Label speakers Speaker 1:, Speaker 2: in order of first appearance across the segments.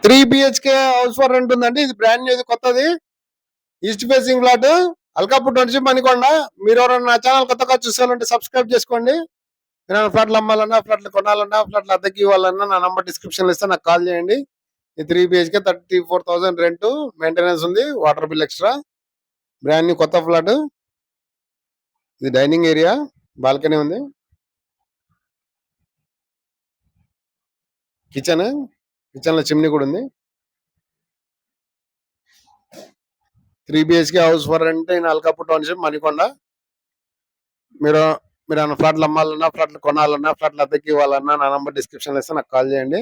Speaker 1: 3 BHK house for rent ఉందండి. ఇది brand new, కొత్తది, east facing flat, Alkapur township, Manikonda. మీరు ఎవరైనా నా ఛానల్ కొత్తగా చూసాలంటే సబ్స్క్రైబ్ చేసుకోండి. మీరు ఫ్లాట్లు అమ్మాలన్నా, ఫ్లాట్లు కొనాలన్నా, ఫ్లాట్లు అద్దెకి ఇవ్వాలన్నా నా నంబర్ డిస్క్రిప్షన్ లో ఇస్తే నాకు కాల్ చేయండి. ఈ 3 BHK 34,000 రెంట్, మెయింటెనెన్స్ ఉంది, water bill extra, brand new కొత్త ఫ్లాట్. ఇది డైనింగ్ ఏరియా, బాల్కనీ ఉంది, కిచెన్, కిచెన్ లో చిమ్నీ కూడా ఉంది. 3 BHK house for rent in Alkapur township, Manikonda. మీరు మీరు ఫ్లాట్లు అమ్మాలన్నా, ఫ్లాట్లు కొనాలన్నా, ఫ్లాట్లు అద్దెకి ఇవ్వాలన్నా నా నంబర్ డిస్క్రిప్షన్ ఇస్తే నాకు కాల్ చేయండి.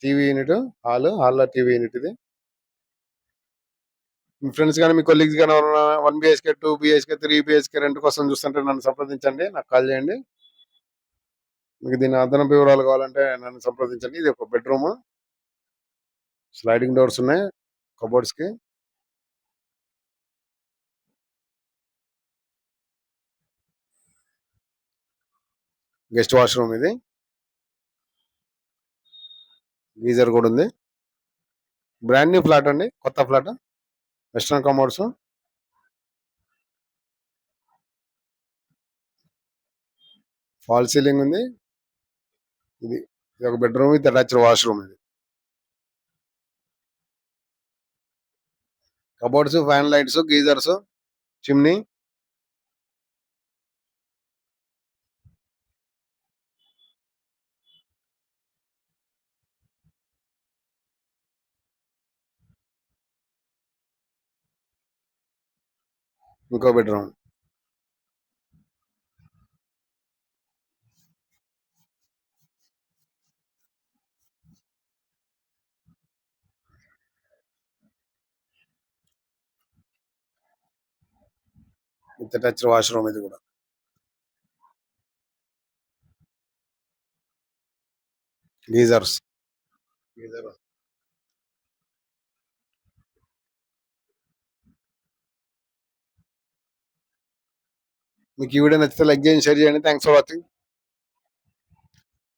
Speaker 1: టీవీ యూనిట్, హాల్లో టీవీ యూనిట్ ఇది. మీ ఫ్రెండ్స్ కానీ, మీ కొలీగ్స్ కానీ ఎవరైనా 1 BHK, 2 BHK, 3 BHK రెంట్ కోసం చూస్తుంటే నన్ను సంప్రదించండి, నాకు కాల్ చేయండి. మీకు దీని అదనపు వివరాలు కావాలంటే నన్ను సంప్రదించండి. ఇది ఒక బెడ్రూమ్, స్లైడింగ్ డోర్స్ ఉన్నాయి కబోర్డ్స్ కి. గెస్ట్ వాష్రూమ్ ఇది, గీజర్ కూడా ఉంది. బ్రాండ్ న్యూ ఫ్లాట్ అండి, కొత్త flat, western commodes. Fall ceiling ఉంది. ఇది ఒక బెడ్రూమ్ విత్ అటాచ్డ్ వాష్రూమ్. ఇది cupboards, fan lights, geysers, chimney. ఇంకో బెడ్రూమ్. With attached washroom. ఇది కూడా గీజర్స్. మీకు ఈ వీడియో నచ్చితే లైక్ చేయండి, షేర్ చేయండి. Thanks for watching.